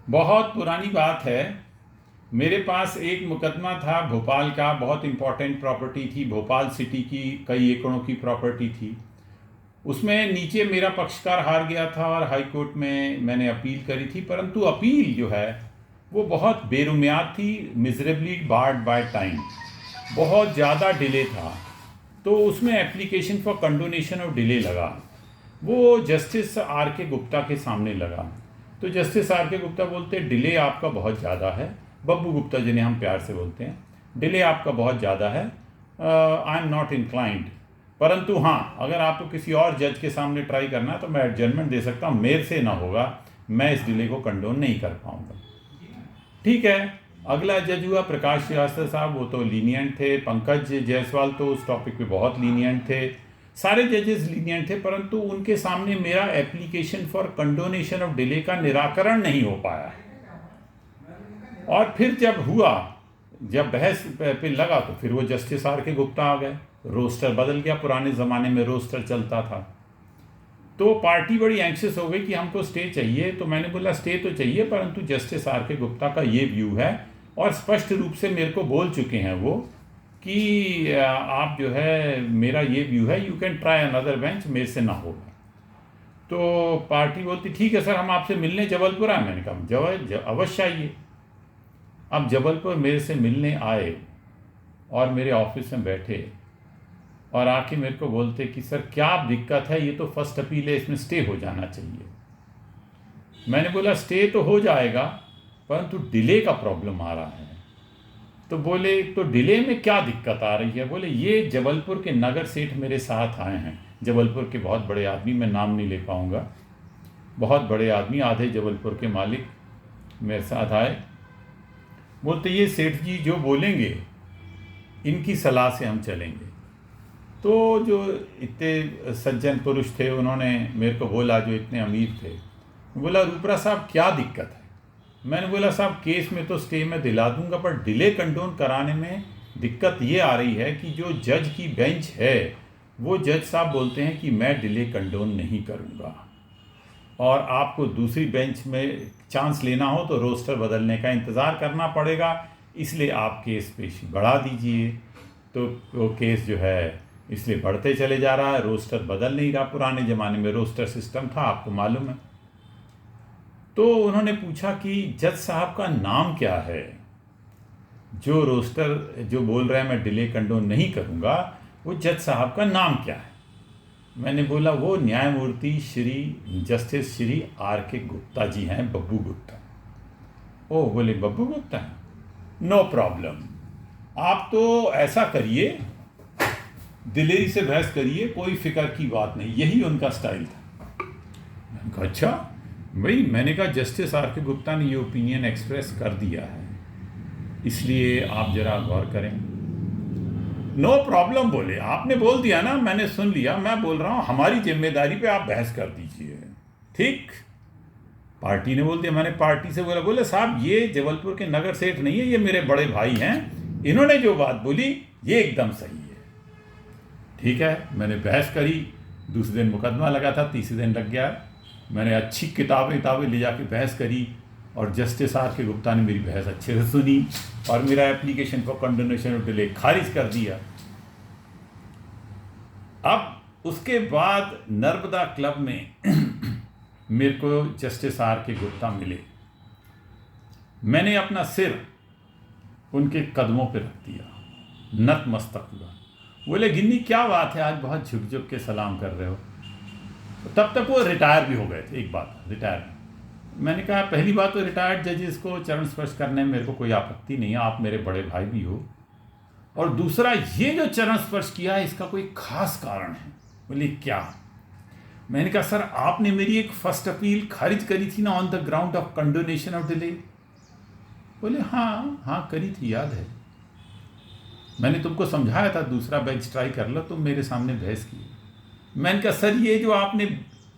बहुत पुरानी बात है। मेरे पास एक मुकदमा था भोपाल का, बहुत इम्पोर्टेंट प्रॉपर्टी थी, भोपाल सिटी की कई एकड़ों की प्रॉपर्टी थी। उसमें नीचे मेरा पक्षकार हार गया था और हाई कोर्ट में मैंने अपील करी थी, परंतु अपील जो है वो बहुत बेरुनियाद थी, मिजरेबली बार्ड बाय टाइम, बहुत ज़्यादा डिले था। तो उसमें application for condonation of delay लगा, वो जस्टिस आर के गुप्ता के सामने लगा। तो जस्टिस आर के गुप्ता बोलते डिले आपका बहुत ज़्यादा है, बब्बू गुप्ता जिन्हें हम प्यार से बोलते हैं, डिले आपका बहुत ज़्यादा है, आई एम नॉट इंक्लाइंड, परंतु हाँ अगर आपको किसी और जज के सामने ट्राई करना है तो मैं एडजर्नमेंट दे सकता हूँ, मेरे से ना होगा, मैं इस डिले को कंडोन नहीं कर पाऊँगा। ठीक है। अगला जज हुआ प्रकाश श्रीवास्तव साहब, वो तो लीनियंट थे। पंकज जायसवाल तो उस टॉपिक पे बहुत लीनियंट थे। सारे जजेस लीनियंट थे, परंतु उनके सामने मेरा application for condonation of delay का निराकरण नहीं हो पाया। और फिर जब हुआ, जब बहस पे लगा तो फिर वो जस्टिस आर के गुप्ता आ गए, रोस्टर बदल गया, पुराने ज़माने में रोस्टर चलता था। तो पार्टी बड़ी एंक्शस हो गई कि हमको स्टे चाहिए। तो मैंने बोला स्टे तो चाहिए, परंतु जस्टिस आर के गुप्ता का ये व्यू है और स्पष्ट रूप से मेरे को बोल चुके हैं वो कि आप जो है, मेरा ये व्यू है, you can try another bench, मेरे से ना होगा। तो पार्टी बोलती ठीक है सर, हम आपसे मिलने जबलपुर आए। मैंने कहा अवश्य आइए। अब जबलपुर मेरे से मिलने आए और मेरे ऑफिस में बैठे और आके मेरे को बोलते कि सर क्या दिक्कत है, ये तो फर्स्ट अपील है, इसमें स्टे हो जाना चाहिए। मैंने बोला स्टे तो हो जाएगा, परंतु डिले का प्रॉब्लम आ रहा है। तो बोले तो डिले में क्या दिक्कत आ रही है? बोले ये जबलपुर के नगर सेठ मेरे साथ आए हैं, जबलपुर के बहुत बड़े आदमी, मैं नाम नहीं ले पाऊँगा, बहुत बड़े आदमी, आधे जबलपुर के मालिक मेरे साथ आए। बोलते ये सेठ जी जो बोलेंगे इनकी सलाह से हम चलेंगे। तो जो इतने सज्जन पुरुष थे उन्होंने मेरे को बोला, जो इतने अमीर थे, बोला रूपरा साहब क्या दिक्कत है? मैंने बोला साहब केस में तो स्टे में दिला दूंगा, पर डिले कंडोन कराने में दिक्कत ये आ रही है कि जो जज की बेंच है वो जज साहब बोलते हैं कि मैं डिले कंडोन नहीं करूँगा, और आपको दूसरी बेंच में चांस लेना हो तो रोस्टर बदलने का इंतज़ार करना पड़ेगा, इसलिए आप केस पेशी बढ़ा दीजिए। तो वो केस जो है इसलिए बढ़ते चले जा रहा है, रोस्टर बदल नहीं रहा। पुराने ज़माने में रोस्टर सिस्टम था, आपको मालूम है। तो उन्होंने पूछा कि जज साहब का नाम क्या है, जो रोस्टर जो बोल रहे हैं मैं डिले कंडोन नहीं करूँगा, वो जज साहब का नाम क्या है? मैंने बोला वो न्यायमूर्ति श्री जस्टिस श्री आर के गुप्ता जी हैं, बब्बू गुप्ता। ओह, बोले बब्बू गुप्ता हैं, नो प्रॉब्लम, आप तो ऐसा करिए, दिलेरी से बहस करिए, कोई फिक्र की बात नहीं। यही उनका स्टाइल था। मैंने कहा अच्छा भाई, मैंने कहा जस्टिस आर के गुप्ता ने ये ओपिनियन एक्सप्रेस कर दिया है, इसलिए आप जरा गौर करें। नो प्रॉब्लम बोले, आपने बोल दिया ना, मैंने सुन लिया, मैं बोल रहा हूँ हमारी जिम्मेदारी पे आप बहस कर दीजिए। ठीक, पार्टी ने बोल दिया। मैंने पार्टी से बोला, बोले साहब ये जबलपुर के नगर सेठ नहीं है, ये मेरे बड़े भाई हैं, इन्होंने जो बात बोली ये एकदम सही है। ठीक है, मैंने बहस करी, दूसरे दिन मुकदमा लगा था, तीसरे दिन लग गया। मैंने अच्छी किताबें ले जाके बहस करी और जस्टिस आर के गुप्ता ने मेरी बहस अच्छे से सुनी और मेरा application for condonation of delay खारिज कर दिया। अब उसके बाद नर्मदा क्लब में मेरे को जस्टिस आर के गुप्ता मिले। मैंने अपना सिर उनके कदमों पर रख दिया, नतमस्तक हुआ। बोले गिन्नी क्या बात है, आज बहुत झुक झुक के सलाम कर रहे हो? तब तक वो रिटायर भी हो गए थे। एक बात, रिटायर। मैंने कहा पहली बात तो रिटायर्ड जजेस को चरण स्पर्श करने में मेरे को कोई आपत्ति नहीं है, आप मेरे बड़े भाई भी हो, और दूसरा ये जो चरण स्पर्श किया है इसका कोई खास कारण है। बोले क्या? मैंने कहा सर आपने मेरी एक फर्स्ट अपील खारिज करी थी ना, on the ground of condonation of delay. बोले हाँ हाँ करी थी, याद है, मैंने तुमको समझाया था दूसरा बेंच ट्राई कर लो, तुम मेरे सामने बहस की। मैंने कहा सर ये जो आपने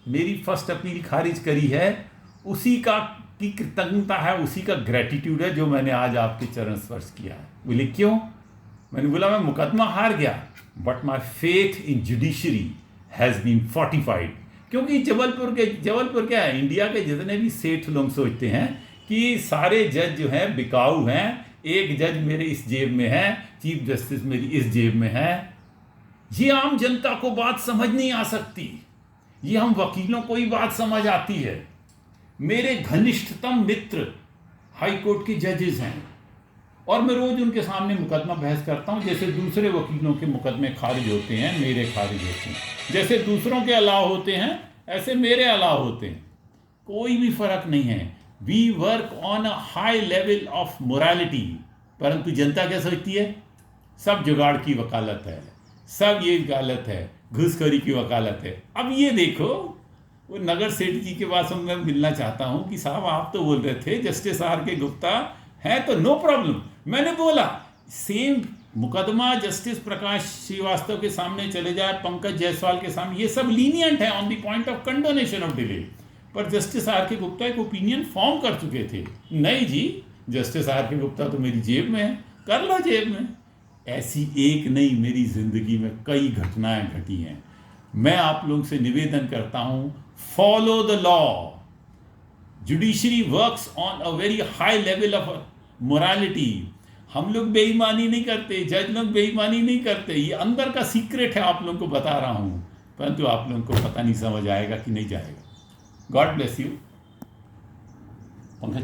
मेरी फर्स्ट अपील खारिज करी है उसी का की कृतज्ञता है, उसी का ग्रेटिट्यूड है जो मैंने आज आपके चरण स्पर्श किया है। बोले क्यों? मैंने बोला मैं मुकदमा हार गया, but my faith in judiciary has been fortified. क्योंकि जबलपुर क्या है, इंडिया के जितने भी सेठ लोग सोचते हैं कि सारे जज जो हैं बिकाऊ हैं, एक जज मेरे इस जेब में है, चीफ जस्टिस मेरी इस जेब में है। ये आम जनता को बात समझ नहीं आ सकती, ये हम वकीलों को ही बात समझ आती है। मेरे घनिष्ठतम मित्र हाई कोर्ट के जजेस हैं और मैं रोज उनके सामने मुकदमा बहस करता हूं। जैसे दूसरे वकीलों के मुकदमे खारिज होते हैं, मेरे खारिज होते हैं। जैसे दूसरों के अलाव होते हैं, ऐसे मेरे अलाव होते हैं। कोई भी फर्क नहीं है। We work on a high level of morality. परंतु जनता क्या सोचती है? सब जुगाड़ की वकालत है, सब ये वकालत है, घूसखोरी की वकालत है। अब ये देखो, वो नगर सेठ जी के पास मैं मिलना चाहता हूं कि साहब आप तो बोल रहे थे जस्टिस आर के गुप्ता है तो नो प्रॉब्लम। मैंने बोला सेम मुकदमा जस्टिस प्रकाश श्रीवास्तव के सामने चले जाए, पंकज जायसवाल के सामने, ये सब लीनियंट है on the point of condonation of delay. पर जस्टिस आर के गुप्ता एक ओपिनियन फॉर्म कर चुके थे, नहीं जी जस्टिस आर के गुप्ता तो मेरी जेब में है, कर लो जेब में। ऐसी एक नहीं, मेरी जिंदगी में कई घटनाएं घटी हैं। मैं आप लोगों से निवेदन करता हूं, follow the law. Judiciary works on a very high level of morality. हम लोग बेईमानी नहीं करते, जज लोग बेईमानी नहीं करते। ये अंदर का सीक्रेट है, आप लोगों को बता रहा हूं, परंतु आप लोगों को पता नहीं समझ आएगा कि नहीं जाएगा। God bless you. पंकज